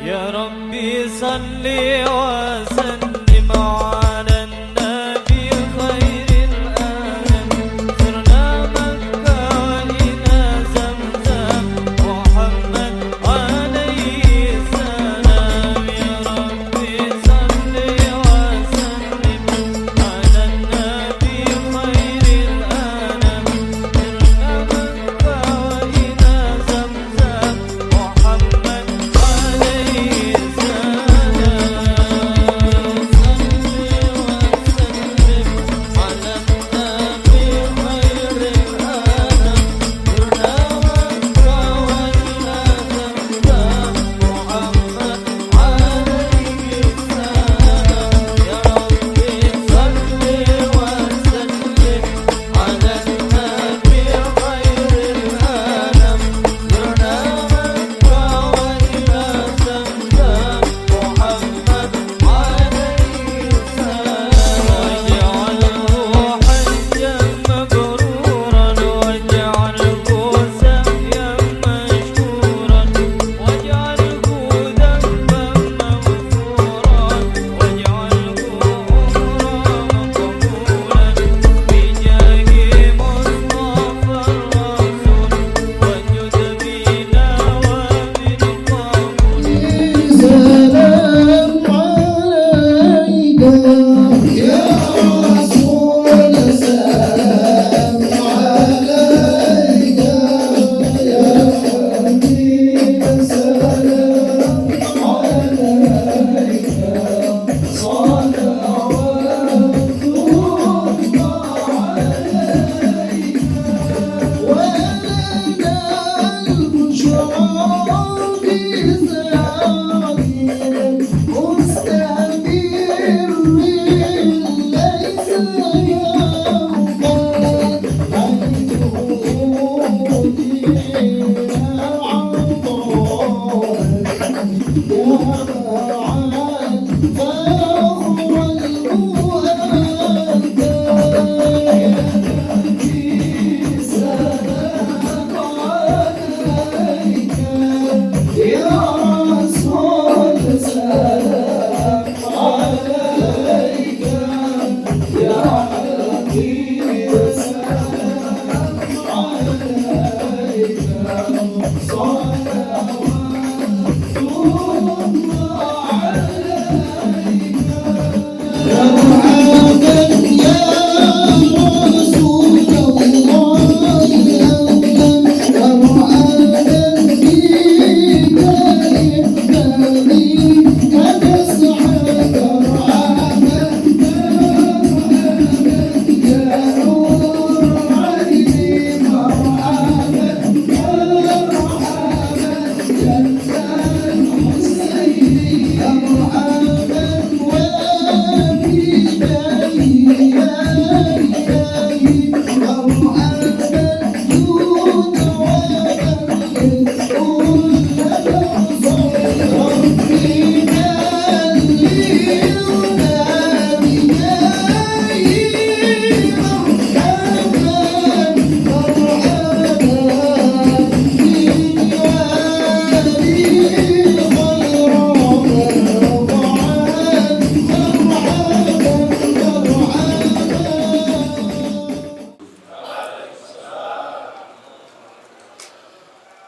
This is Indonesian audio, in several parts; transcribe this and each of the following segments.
يا ربي صل وسلم على النبي خير الأنام سرنا مكة وإلى زمزم محمد عليه السلام يا ربي صل وسلم على النبي خير الأنام سرنا مكة وإلى زمزم محمد عليه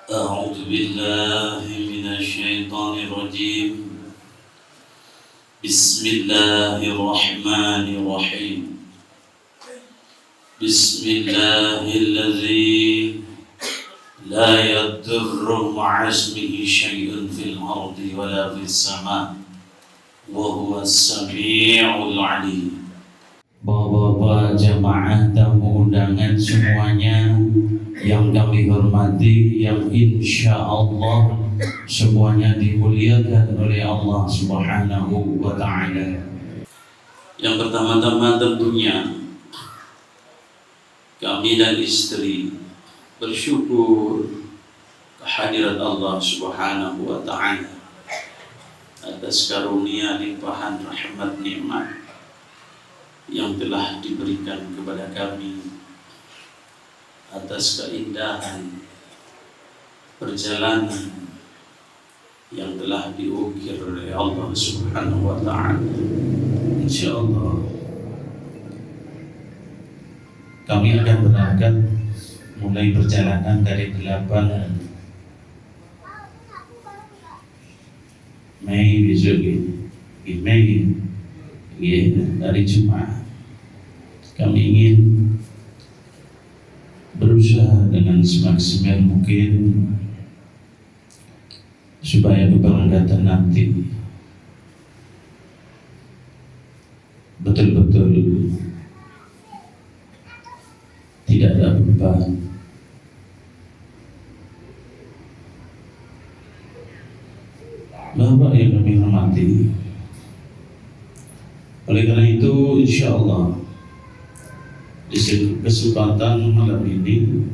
أعوذ بالله من الشيطان الرجيم بسم الله الرحمن الرحيم بسم الله الذي لا يضر مع اسمه شيء في الأرض ولا في السماء وهو السميع العليم. Bapak-bapak jamaah tamu undangan semuanya yang kami hormati, yang insya Allah semuanya dimuliakan oleh Allah Subhanahu wa Ta'ala. Yang pertama-tama tentunya kami dan istri bersyukur kehadirat Allah Subhanahu wa Ta'ala atas karunia limpahan rahmat nikmat yang telah diberikan kepada kami, atas keindahan perjalanan yang telah diukir oleh Allah Subhanahu wa Ta'ala. Insyaallah kami akan berangkat mulai perjalanan dari 8 Mei besok ini, Mei dari Jumat. Kami ingin berusaha dengan semaksimal mungkin supaya keberangkatan nanti betul-betul tidak ada beban. Bapak yang kami hormati, oleh karena itu insya Allah di kesempatan malam ini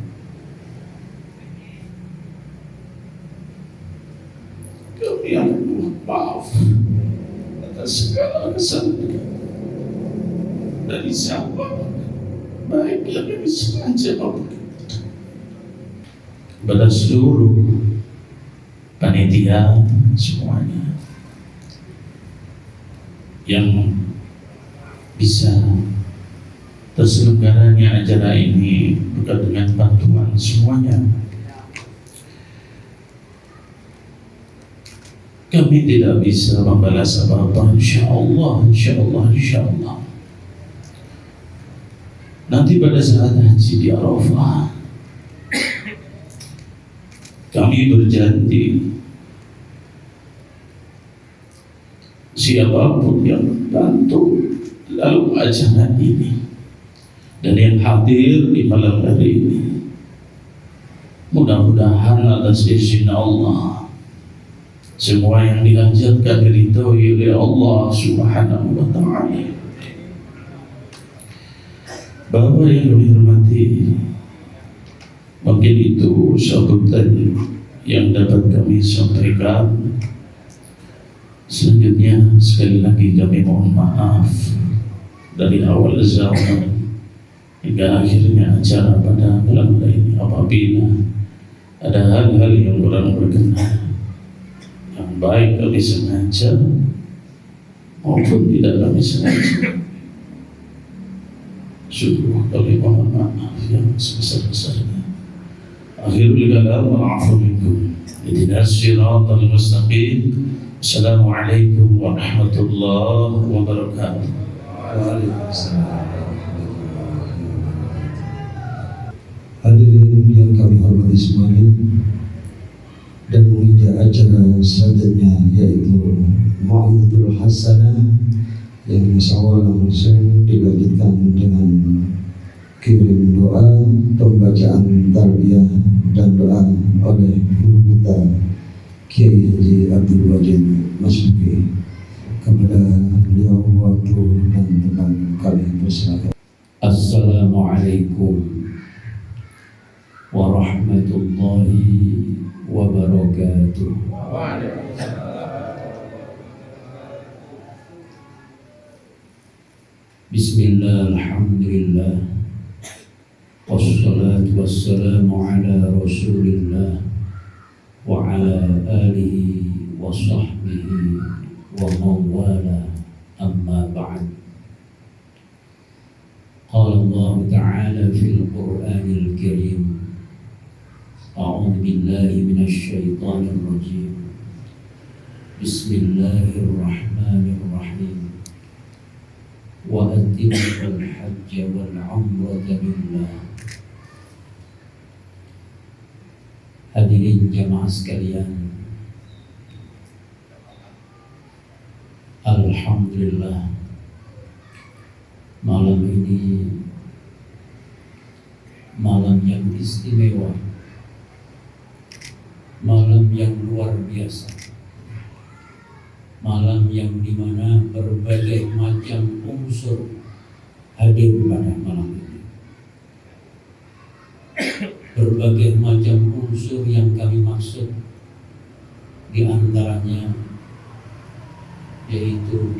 kami akan mohon maaf atas segala kesalahan dari siapa, baik yang kami sengaja maupun kepada seluruh panitia semuanya yang bisa terselenggaranya acara ini berkat dengan bantuan semuanya. Kami tidak bisa membalas apa-apa, insyaallah. Nanti pada saat haji di Arafah kami berjanji siapapun yang membantu dalam acara ini dan yang hadir di malam hari ini, mudah-mudahan atas izin Allah semua yang diajarkan diridhoi oleh Allah Subhanahu wa Ta'ala. Bapak yang kami hormati, mungkin itu sambutan yang dapat kami sampaikan. Selanjutnya sekali lagi kami mohon maaf dari awal zaman hingga akhirnya acara pada malam hari ini apabila ada hal-hal yang kurang berkenan, yang baik kami sengaja maupun tidak kami sengaja. Sungguh kami mohon maaf yang sebesar-besarnya. Akhirul kalam wa'afu minkum. Ihdinas siratal mustaqim. Assalamualaikum warahmatullahi wabarakatuh. Hadirin yang kami hormati semuanya, dan menginjak acara selanjutnya yaitu Mau'izatul Hasanah yang insyaallah langsung dilanjutkan dengan kirim doa, pembacaan tarbiyah dan doa oleh guru kita Kiai Haji Abdul Wajid Masmuki. Kepada beliau waktu dan tempat kami persilakan. Assalamualaikum warahmatullahi wabarakatuh. Bismillah, alhamdulillah, wassalatu wassalamu ala rasulillah wa ala alihi wa sahbihi wa mawala, amma ba'd. Qala Allah ta'ala fil Qur'anil Karim, a'udzu billahi minasy syaithanir rajim. Bismillahirrahmanirrahim. Wa atimul hajja wal umrata lillah. Hadirin jamaah sekalian, alhamdulillah malam ini malam yang istimewa, malam yang luar biasa, malam yang dimana berbagai macam unsur hadir pada malam ini. Berbagai macam unsur yang kami maksud, di antaranya yaitu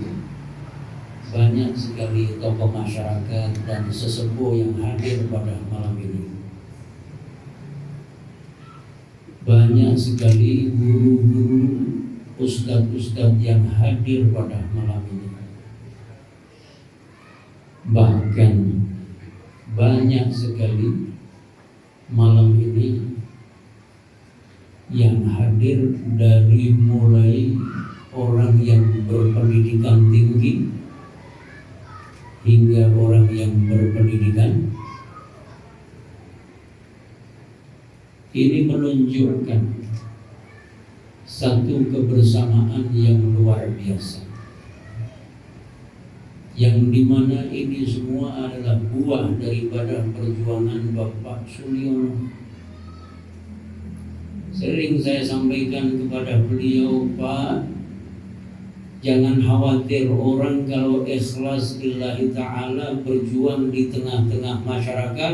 banyak sekali tokoh masyarakat dan sesepuh yang hadir pada malam ini. Banyak sekali guru-guru ustadz-ustadz yang hadir pada malam ini. Bahkan banyak sekali malam ini yang hadir dari mulai orang yang berpendidikan tinggi hingga orang yang berpendidikan. Ini menunjukkan satu kebersamaan yang luar biasa, yang dimana ini semua adalah buah daripada perjuangan Bapak Suliono. Sering saya sampaikan kepada beliau, Pak, jangan khawatir, orang kalau ikhlas lillahi ta'ala berjuang di tengah-tengah masyarakat,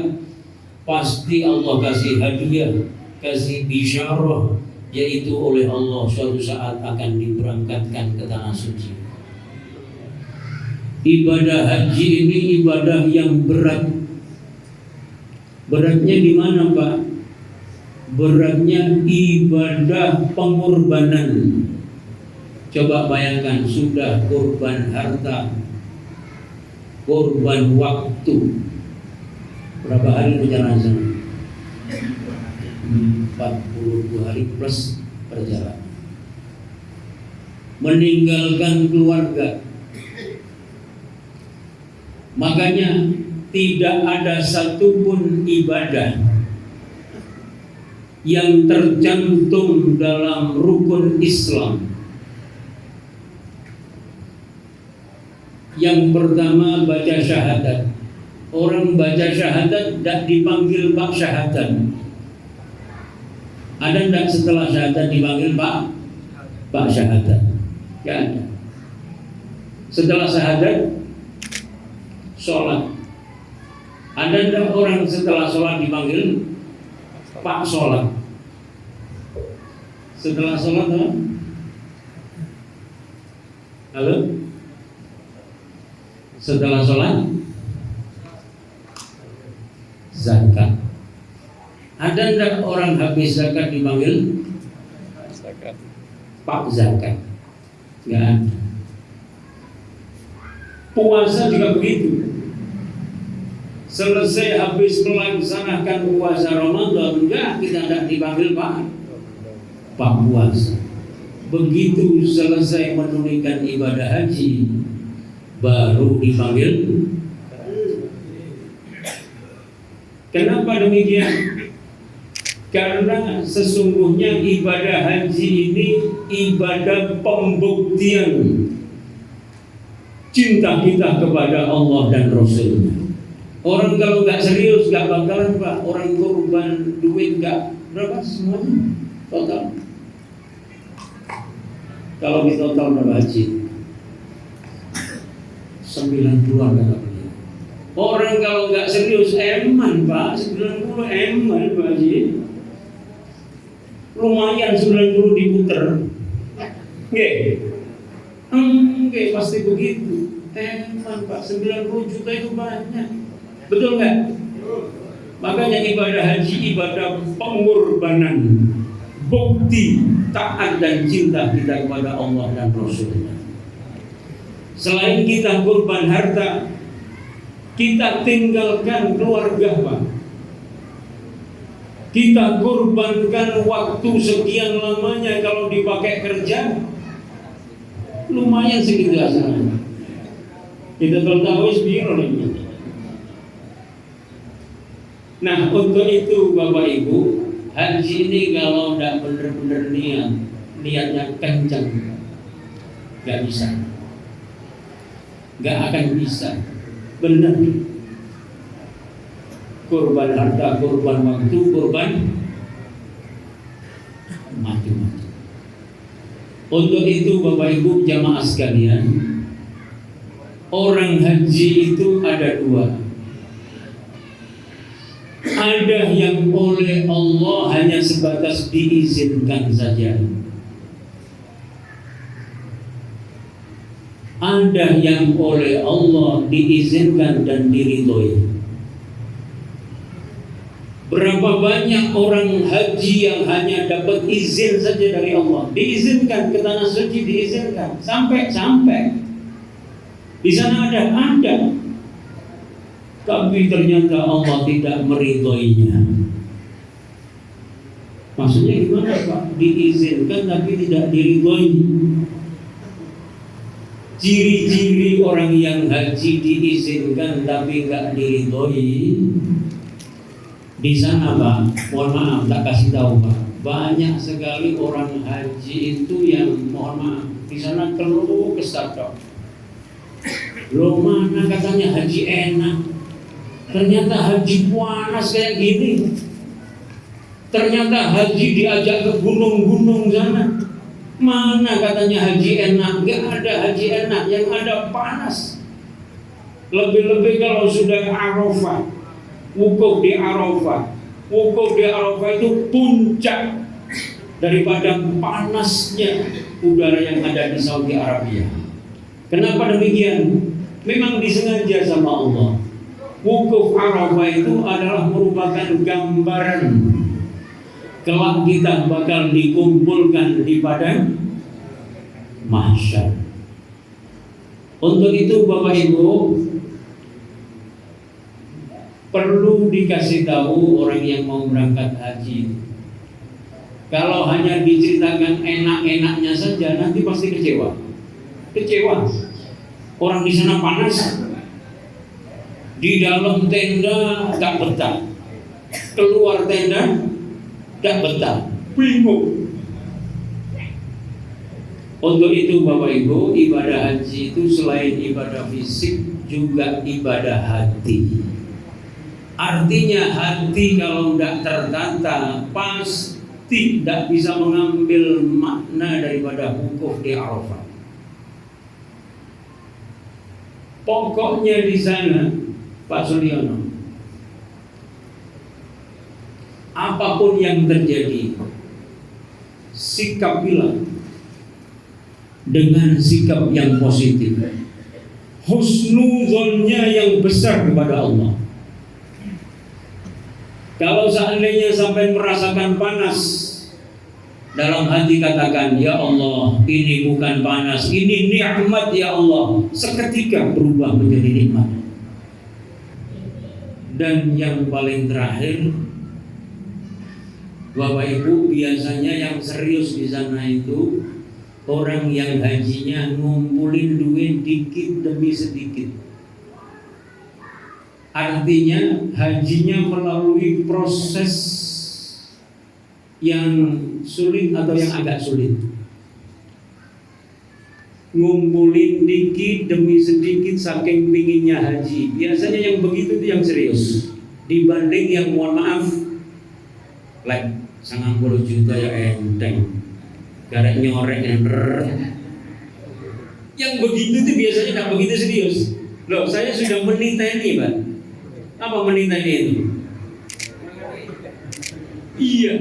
pasti Allah kasih hadiah, kasih bisyarah, yaitu oleh Allah suatu saat akan diberangkatkan ke tanah suci. Ibadah haji ini ibadah yang berat. Beratnya di mana, Pak? Beratnya ibadah pengorbanan. Coba bayangkan, sudah korban harta, korban waktu. Berapa hari perjalanan sana? 42 hari plus perjalanan. Meninggalkan keluarga. Makanya tidak ada satupun ibadah yang tercantum dalam rukun Islam. Yang pertama baca syahadat. Orang baca syahadat tidak dipanggil Pak Syahadat. Ada tidak setelah syahadat dipanggil Pak Syahadat? Tidak ada. Setelah syahadat sholat. Ada tidak orang setelah sholat dipanggil Pak Sholat? Setelah sholat apa? Halo? Setelah sholat zakat. Ada tidak orang habis zakat dipanggil Pak Zakat? Tidak ada. Puasa juga begitu. Selesai habis melaksanakan puasa Ramadan, enggak, kita tidak dipanggil Pak Puasa. Begitu selesai menunaikan ibadah haji, baru dipanggil. Kenapa demikian? Karena sesungguhnya ibadah haji ini ibadah pembuktian cinta kita kepada Allah dan Rasulnya. Orang kalau nggak serius nggak bakalan, Pak. Orang korban duit nggak berapa semuanya total. Kalau di total berapa haji? 90-an kata beliau. Orang kalau nggak serius eman, Pak. 90 eman, Pak Haji. Lumayan 90 diputer. Nggih, pasti begitu. Eman, Pak. 90 juta itu banyak. Betul nggak? Makanya ibadah haji ibadah pengorbanan, bukti taat dan cinta kita kepada Allah dan Rasulnya. Selain kita korban harta, kita tinggalkan keluarga, Pak. Kita korbankan waktu sekian lamanya. Kalau dipakai kerja, lumayan segitu asalnya. Kita tahu biar lagi. Nah, untuk itu Bapak Ibu, haji ini kalau tidak benar-benar niatnya kencang, nggak bisa, nggak akan bisa. Benar, korban harta, korban waktu, korban mati-mati. Untuk itu Bapak Ibu jamaah sekalian, orang haji itu ada dua. Ada yang oleh Allah hanya sebatas diizinkan saja. Ada yang oleh Allah diizinkan dan diridhoi. Berapa banyak orang haji yang hanya dapat izin saja dari Allah, diizinkan ke tanah suci, diizinkan sampai di sana ada, tapi ternyata Allah tidak meridhoinya. Maksudnya gimana Pak? Diizinkan tapi tidak diridhoi. Ciri-ciri orang yang haji diizinkan tapi nggak diridhoi. Di sana Pak, mohon maaf tak kasih tahu Pak, banyak sekali orang haji itu yang mohon maaf di sana keluh kesah. Loh mana katanya haji enak, ternyata haji panas kayak gini. Ternyata haji diajak ke gunung-gunung sana. Mana katanya haji enak? Gak ada haji enak, yang ada panas. Lebih-lebih kalau sudah Arafah, wukuf di Arafah. Wukuf di Arafah itu puncak daripada panasnya udara yang ada di Saudi Arabia. Kenapa demikian? Memang disengaja sama Allah. Wukuf Arafah itu adalah merupakan gambaran kelak kita bakal dikumpulkan di padang mahsyar. Untuk itu Bapak Ibu, perlu dikasih tahu orang yang mau berangkat haji. Kalau hanya diceritakan enak-enaknya saja, nanti pasti kecewa. Orang di sana panas, di dalam tenda tak betah, keluar tenda tak betah, bingung. Untuk itu Bapak Ibu, ibadah haji itu selain ibadah fisik juga ibadah hati. Artinya hati kalau tidak tertata pasti tidak bisa mengambil makna daripada wukuf di Arafah. Pokoknya di sana Pak Sulyono, apapun yang terjadi, sikapilah dengan sikap yang positif, husnuzonnya yang besar kepada Allah. Kalau seandainya sampai merasakan panas, dalam hati katakan, ya Allah, ini bukan panas, ini nikmat ya Allah. Seketika berubah menjadi nikmat. Dan yang paling terakhir, Bapak Ibu, biasanya yang serius di sana itu orang yang hajinya ngumpulin duit dikit demi sedikit. Artinya hajinya melalui proses yang sulit atau yang agak sulit. Ngumpulin dikit demi sedikit saking pinginnya haji. Biasanya yang begitu itu yang serius. Dibanding yang mohon maaf, like 90 juta ya enteng, garek nyorek yang begitu itu biasanya tidak begitu serius. Loh, saya sudah menita ini Pak. Apa menita ini itu? Iya,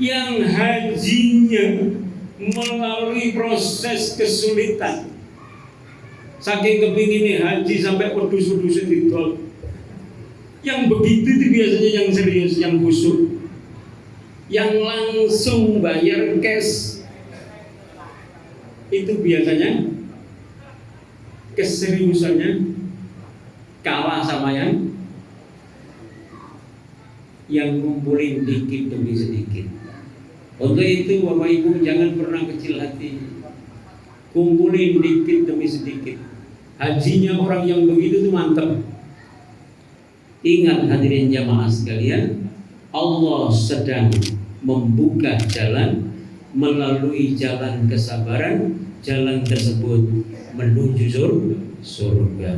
yang hajinya melalui proses kesulitan, saking kepinginnya haji sampai pedus-pedus ditol. Yang begitu itu biasanya yang serius, yang khusyuk, yang langsung bayar cash. Itu biasanya keseriusannya kalah sama yang ngumpulin dikit demi sedikit. Untuk itu Bapak Ibu jangan pernah kecil hati. Kumpulin dikit demi sedikit. Hajinya orang yang begitu itu mantap. Ingat hadirin jamaah sekalian, Allah sedang membuka jalan melalui jalan kesabaran. Jalan tersebut menuju surga.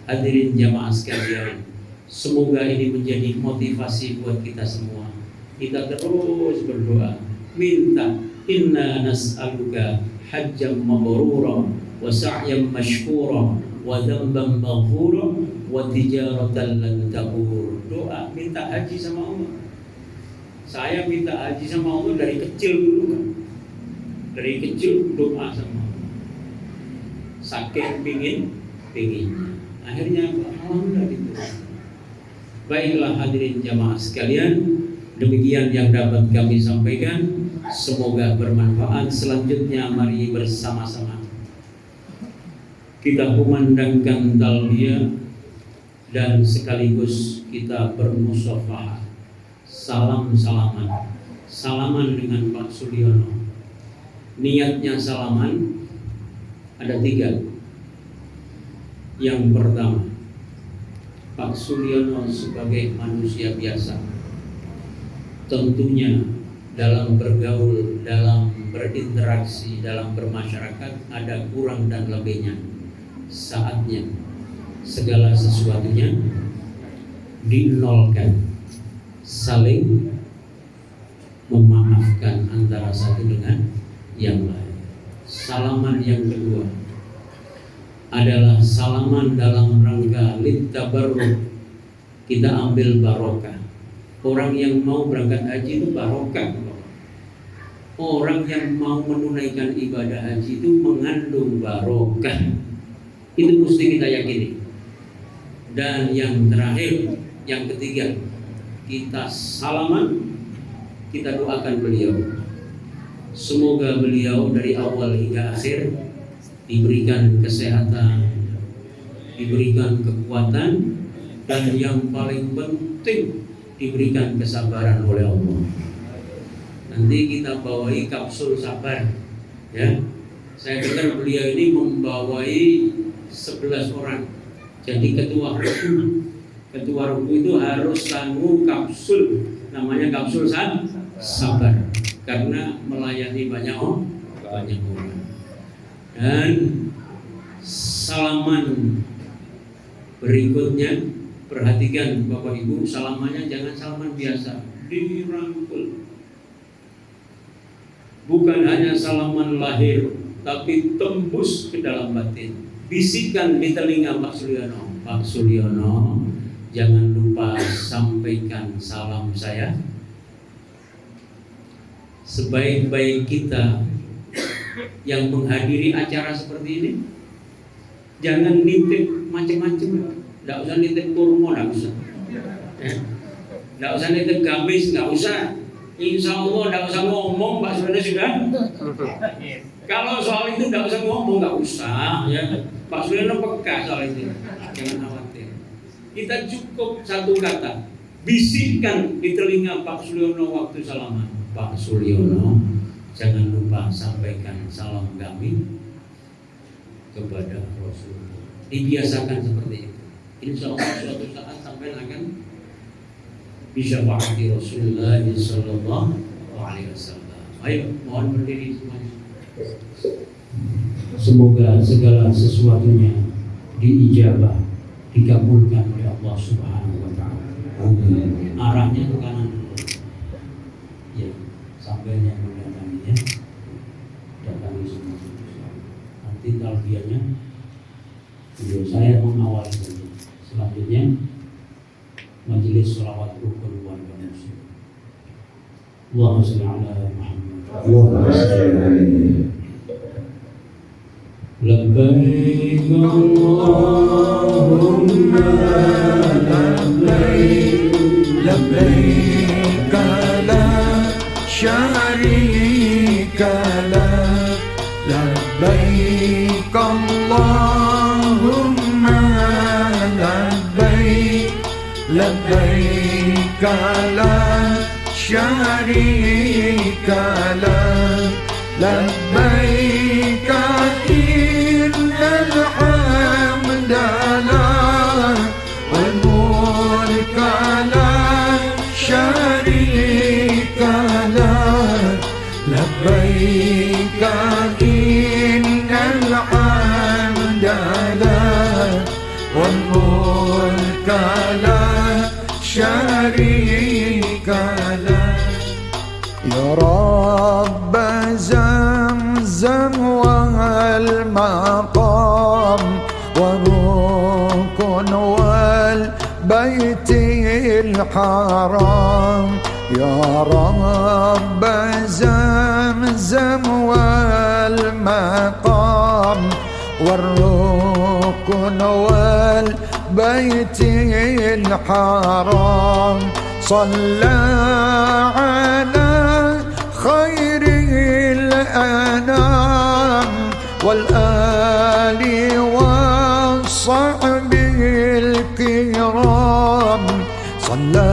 Hadirin jamaah sekalian, semoga ini menjadi motivasi buat kita semua. Kita terus berdoa, minta inna nas'aluka hajjam mabrura wa sa'yan mashkura wa dhanban maghfura wa tijaratan lan tabur. Doa minta haji sama Allah. Saya minta haji sama Allah dari kecil dulu kan. Dari kecil doa sama Allah. Saking pinginnya. Akhirnya alhamdulillah gitu. Baiklah hadirin jamaah sekalian, demikian yang dapat kami sampaikan. Semoga bermanfaat. Selanjutnya mari bersama-sama kita kumandangkan talbiyah dan sekaligus kita bermusafahah. Salaman dengan Pak Suliono. Niatnya salaman ada 3. Yang pertama, Pak Suliono sebagai manusia biasa, tentunya dalam bergaul, dalam berinteraksi, dalam bermasyarakat ada kurang dan lebihnya. Saatnya segala sesuatunya dinolkan, saling memaafkan antara satu dengan yang lain. Salaman yang kedua adalah salaman dalam rangka littabarruk. Kita ambil barokah. Orang yang mau berangkat haji itu barokah. Orang yang mau menunaikan ibadah haji itu mengandung barokah. Itu mesti kita yakini. Dan yang terakhir, yang ketiga, kita salaman, kita doakan beliau. Semoga beliau dari awal hingga akhir diberikan kesehatan, diberikan kekuatan, dan yang paling penting diberikan kesabaran oleh Allah. Nanti kita bawai kapsul sabar, ya. Saya dengar beliau ini membawai 11 orang. Jadi ketua ruku itu harus sanggup kapsul, namanya kapsul sabar, karena melayani banyak orang. Dan salaman berikutnya, perhatikan Bapak Ibu, salamannya jangan salaman biasa, dirangkul. Bukan hanya salaman lahir, tapi tembus ke dalam batin. Bisikan di telinga Pak Suliono, Pak Suliono, jangan lupa sampaikan salam saya. Sebaik-baik kita yang menghadiri acara seperti ini, jangan nitip macam-macam. Tidak usah nitip kurma, tidak usah. Tidak usah nitip gamis, tidak usah. Insya Allah tidak usah ngomong, Pak Suliono sudah. Kalau soal itu tidak usah ngomong, tidak usah. Ya. Pak Suliono peka soal itu, jangan khawatir. Kita cukup satu kata, bisikkan di telinga Pak Suliono waktu salaman. Pak Suliono, jangan lupa sampaikan salam kami kepada Rasulullah. Dibiasakan seperti itu. Insya Allah suatu saat sampai akan bisa syafaati Rasulullah Sallallahu Alaihi Wasallam. Ayo, mohon berdiri semuanya. Semoga segala sesuatunya diijabah, dikabulkan oleh Allah Subhanahu Wa Taala. Arahnya ke kanan dulu. Ya, sampainya mendatanginya, datangi semua. Nanti talbiyahnya, video saya mengawali saja. Selanjutnya majelis sholawat rukun warga muslim. Allahumma shalli ala Muhammad. Allahumma shalli alaihi. Labbaik Allahumma labbaik, labbaik la syarika lak, labbaik Allahumma labbaik, labbaik la syarika lak, labbaik innal hamda lak wal mulka la syarika lak, labbaik innal hamda lak wal mulka la syarika lak. Ya Rabb Zamzam wal maqam wal rukun wal baitil haram. Ya Rabb Zamzam wal maqam wal rukun wal بيته الحرام صلى على خير الأنام والآل والصحب الكرام صلى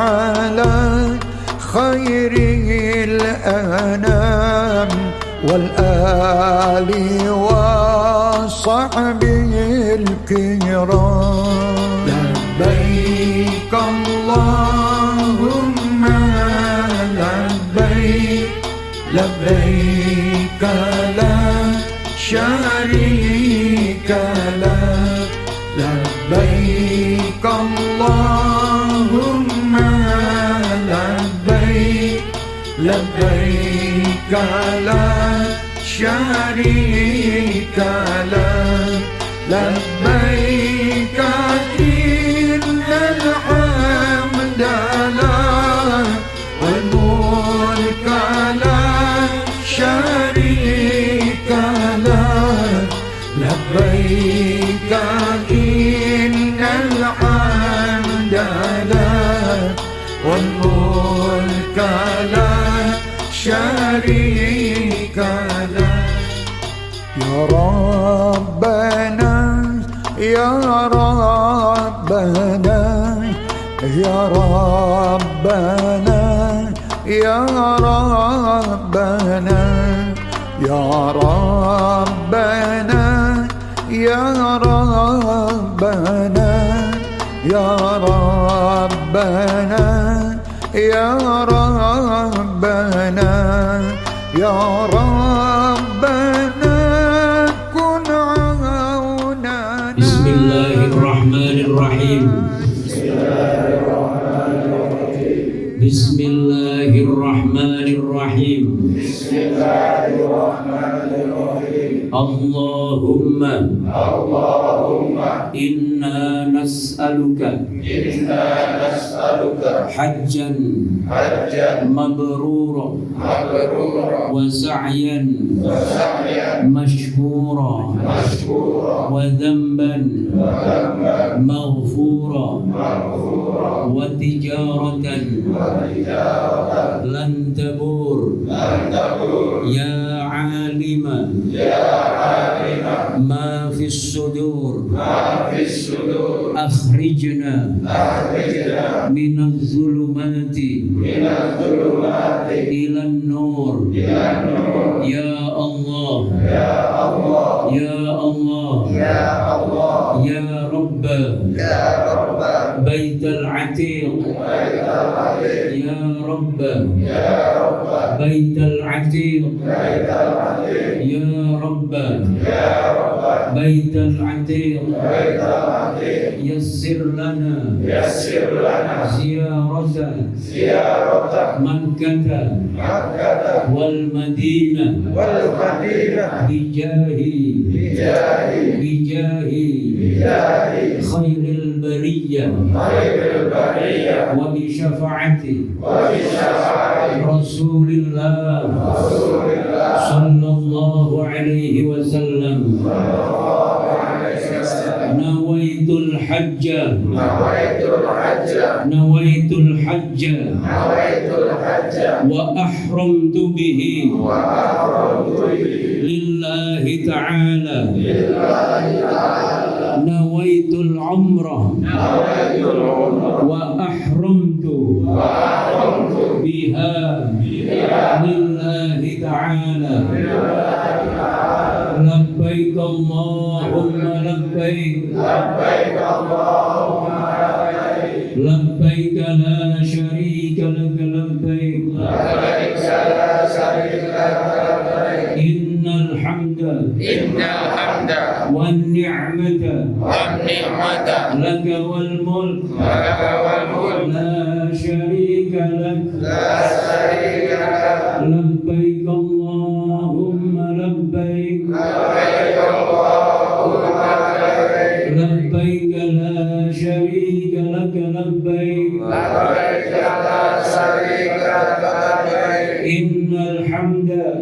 على خير الأنام والآل والصحب الكرام لبيك اللهم لبيك لبيك لا شريك لك لبيك اللهم لبيك لبيك لا شريك لك لبيك إن الحمد لك والملك لا شريك لك لبيك إن الحمد لك والملك لا شريك لك يا ربنا يا ربنا يا ربنا يا ربنا يا ربنا يا ربنا يا ربنا يا ربنا يا ربنا كن عوننا. بسم الله الرحمن الرحيم. بسم الله الرحمن الرحيم. اللهم إنا نسألك حجا مبرورا وسعيا مشكورا وذنبا مغفورا وتجارة لن تبور يا عالم ما في الصدور أخرجنا من الظلمات إلى النور يا الله يا الله يا رب بيت العتيق يا رب بيت العتيق يا رب بيت العتيق يسر لنا زيارة مكة والمدينة بجاه خير البرية وبشفاعة رسول الله صلى الله عليه وسلم نويت الحج وأحرمت به لله تعالى نويت العمرة وأحرمت بها لله تعالى لبيك اللهم لبيك لبيك لا شريك لك لبيك إن الحمد والنعمة لك والملك لا شريك لك لبيك اللهم لبيك لبيك لا شريك لك لبيك Innal hamda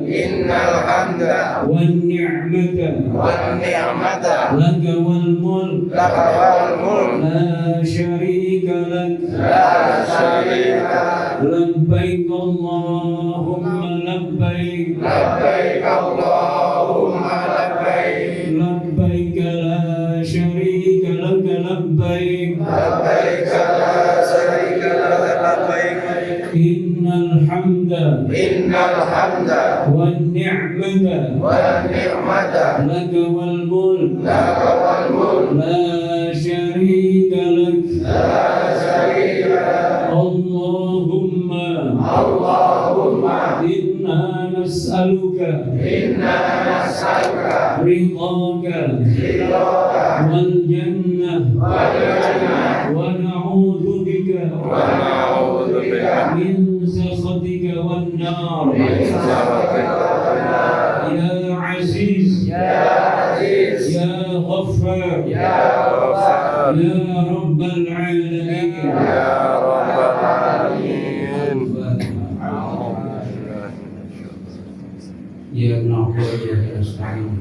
wan ni'mata laka wal mulk la syarika lak labbaik Allahumma labbaik labbaik la syarika lak labbaik innal hamda wan ni'mata laka wal mulk la syarika lak Allahumma inna nas'aluka ridhaka wal jannah wa na'udzu bika min sakhatika wan nar ya aziz ya ghaffar ya rabbal alamin Ya na'budu wa nasta'in